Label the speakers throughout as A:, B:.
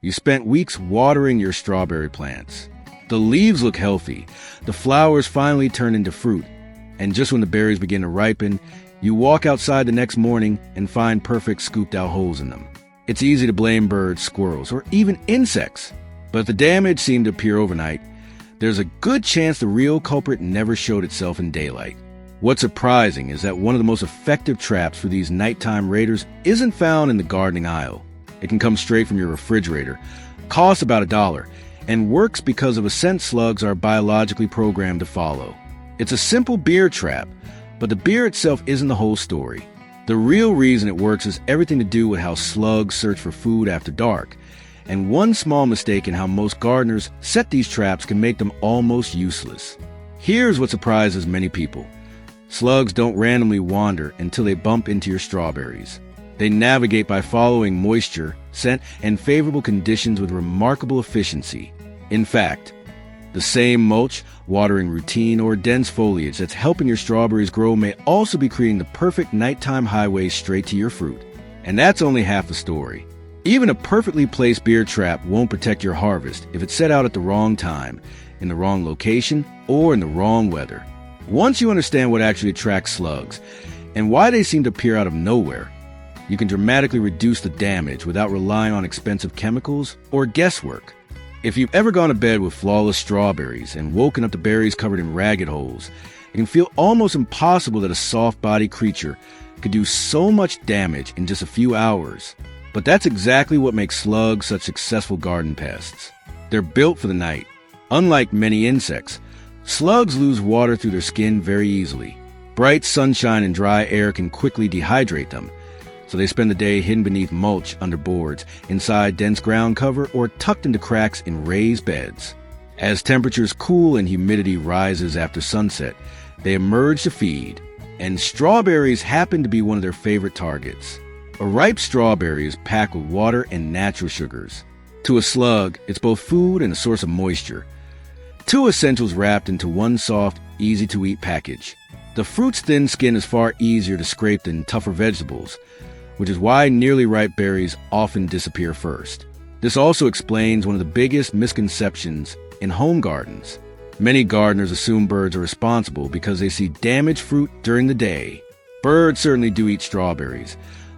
A: You spent weeks watering your strawberry plants. The leaves look healthy, the flowers finally turn into fruit, and just when the berries begin to ripen, you walk outside the next morning and find perfect scooped-out holes in them. It's easy to blame birds, squirrels, or even insects, but if the damage seemed to appear overnight, there's a good chance the real culprit never showed itself in daylight. What's surprising is that one of the most effective traps for these nighttime raiders isn't found in the gardening aisle. It can come straight from your refrigerator, costs about $1, and works because of a scent slugs are biologically programmed to follow. It's a simple beer trap, but the beer itself isn't the whole story. The real reason it works is everything to do with how slugs search for food after dark, and one small mistake in how most gardeners set these traps can make them almost useless. Here's what surprises many people. Slugs don't randomly wander until they bump into your strawberries. They navigate by following moisture, scent, and favorable conditions with remarkable efficiency. In fact, the same mulch, watering routine, or dense foliage that's helping your strawberries grow may also be creating the perfect nighttime highway straight to your fruit. And that's only half the story. Even a perfectly placed beer trap won't protect your harvest if it's set out at the wrong time, in the wrong location, or in the wrong weather. Once you understand what actually attracts slugs, and why they seem to appear out of nowhere, you can dramatically reduce the damage without relying on expensive chemicals or guesswork. If you've ever gone to bed with flawless strawberries and woken up to berries covered in ragged holes, it can feel almost impossible that a soft-bodied creature could do so much damage in just a few hours. But that's exactly what makes slugs such successful garden pests. They're built for the night. Unlike many insects, slugs lose water through their skin very easily. Bright sunshine and dry air can quickly dehydrate them, so they spend the day hidden beneath mulch under boards, inside dense ground cover, or tucked into cracks in raised beds. As temperatures cool and humidity rises after sunset, they emerge to feed, and strawberries happen to be one of their favorite targets. A ripe strawberry is packed with water and natural sugars. To a slug, it's both food and a source of moisture. Two essentials wrapped into one soft, easy-to-eat package. The fruit's thin skin is far easier to scrape than tougher vegetables, which is why nearly ripe berries often disappear first. This also explains one of the biggest misconceptions in home gardens. Many gardeners assume birds are responsible because they see damaged fruit during the day. Birds certainly do eat strawberries,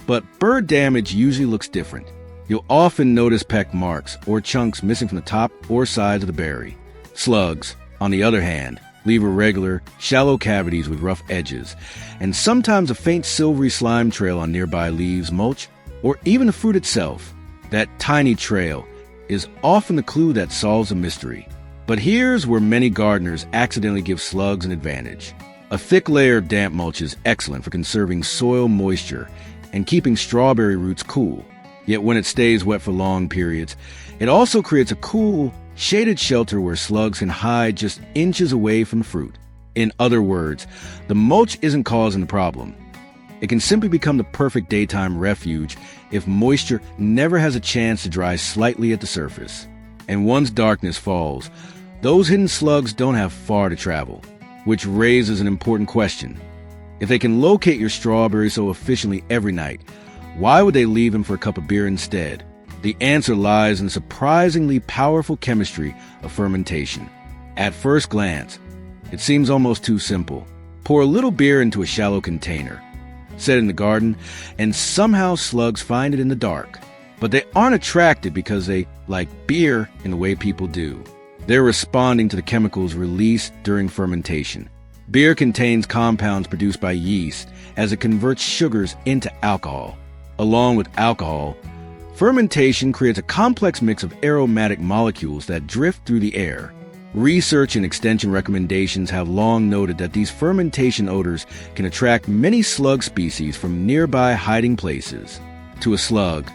A: but bird damage usually looks different. You'll often notice peck marks or chunks missing from the top or sides of the berry. Slugs, on the other hand, leave irregular, shallow cavities with rough edges, and sometimes a faint silvery slime trail on nearby leaves, mulch, or even the fruit itself. That tiny trail is often the clue that solves the mystery. But here's where many gardeners accidentally give slugs an advantage. A thick layer of damp mulch is excellent for conserving soil moisture and keeping strawberry roots cool. Yet when it stays wet for long periods, it also creates a cool, shaded shelter where slugs can hide just inches away from the fruit. In other words, the mulch isn't causing the problem. It can simply become the perfect daytime refuge if moisture never has a chance to dry slightly at the surface. And once darkness falls, those hidden slugs don't have far to travel, which raises an important question. If they can locate your strawberries so efficiently every night, why would they leave them for a cup of beer instead? The answer lies in the surprisingly powerful chemistry of fermentation. At first glance, it seems almost too simple. Pour a little beer into a shallow container, set it in the garden, and somehow slugs find it in the dark. But they aren't attracted because they like beer in the way people do. They're responding to the chemicals released during fermentation. Beer contains compounds produced by yeast as it converts sugars into alcohol. Along with alcohol, fermentation creates a complex mix of aromatic molecules that drift through the air. Research and extension recommendations have long noted that these fermentation odors can attract many slug species from nearby hiding places. To a slug,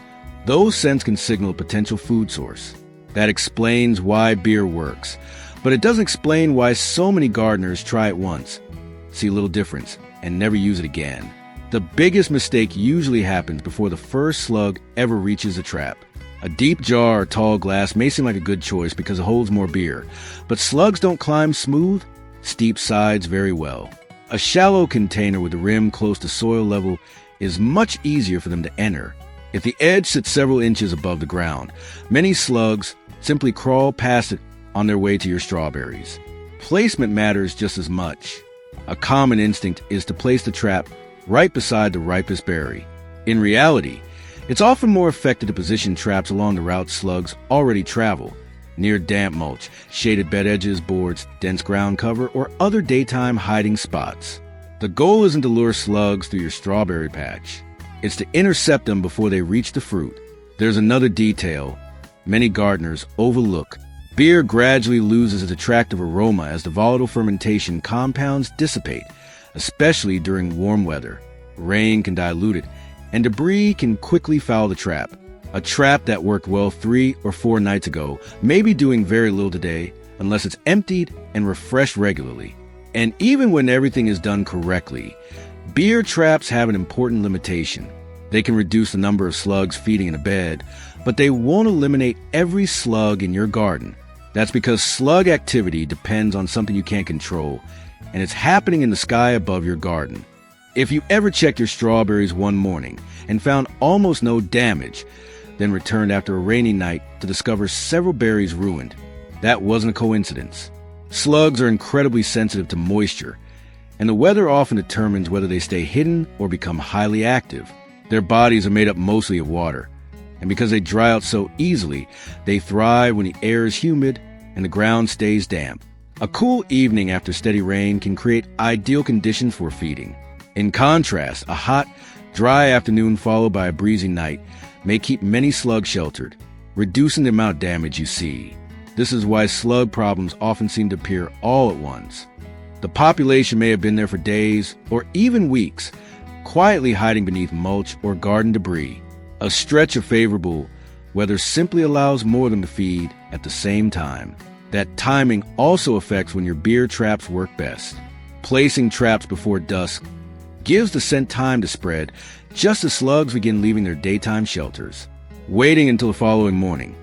A: those scents can signal a potential food source. That explains why beer works, but it doesn't explain why so many gardeners try it once, see a little difference, and never use it again. The biggest mistake usually happens before the first slug ever reaches a trap. A deep jar or tall glass may seem like a good choice because it holds more beer, but slugs don't climb smooth, steep sides very well. A shallow container with the rim close to soil level is much easier for them to enter. If the edge sits several inches above the ground, many slugs simply crawl past it on their way to your strawberries. Placement matters just as much. A common instinct is to place the trap right beside the ripest berry. In reality, it's often more effective to position traps along the route slugs already travel, near damp mulch, shaded bed edges, boards, dense ground cover, or other daytime hiding spots. The goal isn't to lure slugs through your strawberry patch. It's to intercept them before they reach the fruit. There's another detail many gardeners overlook. Beer gradually loses its attractive aroma as the volatile fermentation compounds dissipate, especially during warm weather. Rain can dilute it, and debris can quickly foul the trap. A trap that worked well 3 or 4 nights ago may be doing very little today unless it's emptied and refreshed regularly. And even when everything is done correctly, beer traps have an important limitation. They can reduce the number of slugs feeding in a bed, but they won't eliminate every slug in your garden. That's because slug activity depends on something you can't control, and it's happening in the sky above your garden. If you ever checked your strawberries one morning and found almost no damage, then returned after a rainy night to discover several berries ruined, that wasn't a coincidence. Slugs are incredibly sensitive to moisture, and the weather often determines whether they stay hidden or become highly active. Their bodies are made up mostly of water, and because they dry out so easily, they thrive when the air is humid and the ground stays damp. A cool evening after steady rain can create ideal conditions for feeding. In contrast, a hot, dry afternoon followed by a breezy night may keep many slugs sheltered, reducing the amount of damage you see. This is why slug problems often seem to appear all at once. The population may have been there for days or even weeks, quietly hiding beneath mulch or garden debris. A stretch of favorable weather simply allows more of them to feed at the same time. That timing also affects when your beer traps work best. Placing traps before dusk gives the scent time to spread just as slugs begin leaving their daytime shelters. Waiting until the following morning,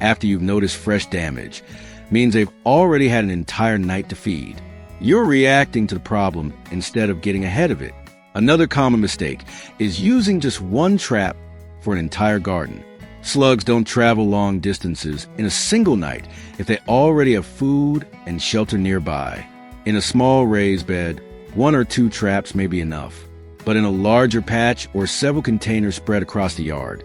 A: after you've noticed fresh damage, means they've already had an entire night to feed. You're reacting to the problem instead of getting ahead of it. Another common mistake is using just one trap for an entire garden. Slugs don't travel long distances in a single night if they already have food and shelter nearby. In a small raised bed, 1 or 2 traps may be enough. But in a larger patch or several containers spread across the yard,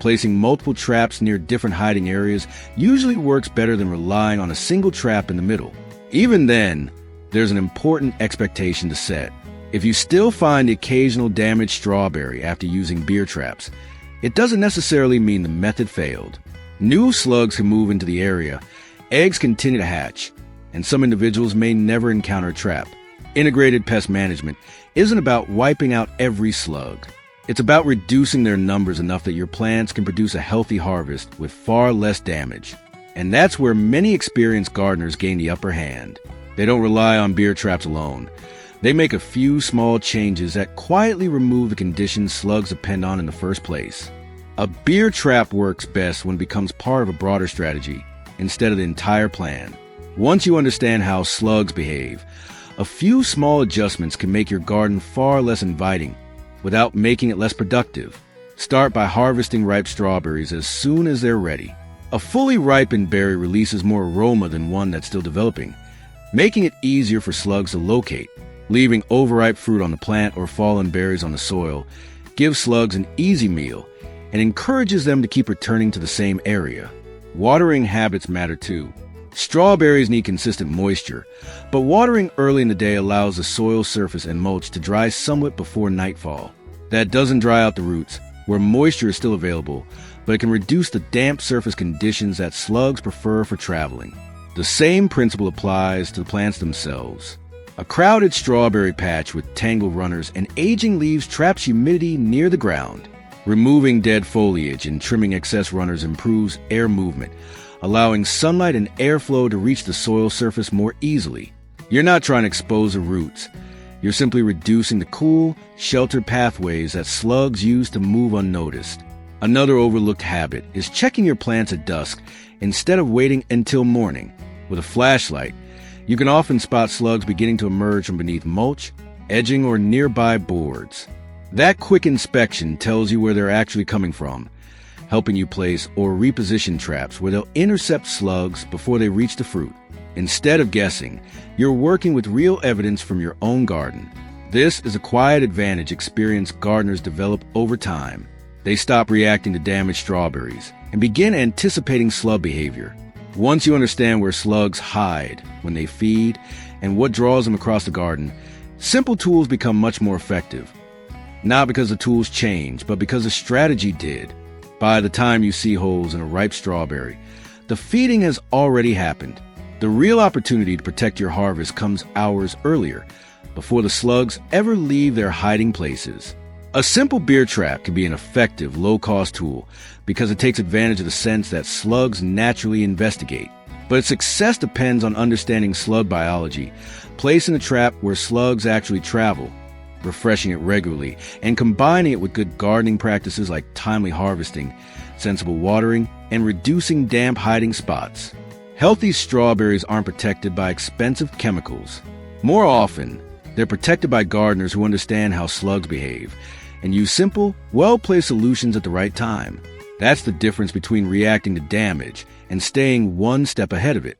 A: placing multiple traps near different hiding areas usually works better than relying on a single trap in the middle. Even then, there's an important expectation to set. If you still find the occasional damaged strawberry after using beer traps, it doesn't necessarily mean the method failed. New slugs can move into the area, eggs continue to hatch, and some individuals may never encounter a trap. Integrated pest management isn't about wiping out every slug. It's about reducing their numbers enough that your plants can produce a healthy harvest with far less damage. And that's where many experienced gardeners gain the upper hand. They don't rely on beer traps alone. They make a few small changes that quietly remove the conditions slugs depend on in the first place. A beer trap works best when it becomes part of a broader strategy instead of the entire plan. Once you understand how slugs behave, a few small adjustments can make your garden far less inviting without making it less productive. Start by harvesting ripe strawberries as soon as they're ready. A fully ripened berry releases more aroma than one that's still developing, making it easier for slugs to locate. Leaving overripe fruit on the plant or fallen berries on the soil gives slugs an easy meal and encourages them to keep returning to the same area. Watering habits matter too. Strawberries need consistent moisture, but watering early in the day allows the soil surface and mulch to dry somewhat before nightfall. That doesn't dry out the roots, where moisture is still available, but it can reduce the damp surface conditions that slugs prefer for traveling. The same principle applies to the plants themselves. A crowded strawberry patch with tangled runners and aging leaves traps humidity near the ground. Removing dead foliage and trimming excess runners improves air movement, allowing sunlight and airflow to reach the soil surface more easily. You're not trying to expose the roots. You're simply reducing the cool, sheltered pathways that slugs use to move unnoticed. Another overlooked habit is checking your plants at dusk instead of waiting until morning. With a flashlight, you can often spot slugs beginning to emerge from beneath mulch, edging, or nearby boards. That quick inspection tells you where they're actually coming from, helping you place or reposition traps where they'll intercept slugs before they reach the fruit. Instead of guessing, you're working with real evidence from your own garden. This is a quiet advantage experienced gardeners develop over time. They stop reacting to damaged strawberries and begin anticipating slug behavior. Once you understand where slugs hide when they feed and what draws them across the garden, simple tools become much more effective. Not because the tools change, but because the strategy did. By the time you see holes in a ripe strawberry, the feeding has already happened. The real opportunity to protect your harvest comes hours earlier, before the slugs ever leave their hiding places. A simple beer trap can be an effective, low-cost tool because it takes advantage of the sense that slugs naturally investigate. But its success depends on understanding slug biology, placing the trap where slugs actually travel, refreshing it regularly, and combining it with good gardening practices like timely harvesting, sensible watering, and reducing damp hiding spots. Healthy strawberries aren't protected by expensive chemicals. More often, they're protected by gardeners who understand how slugs behave and use simple, well-placed solutions at the right time. That's the difference between reacting to damage and staying one step ahead of it.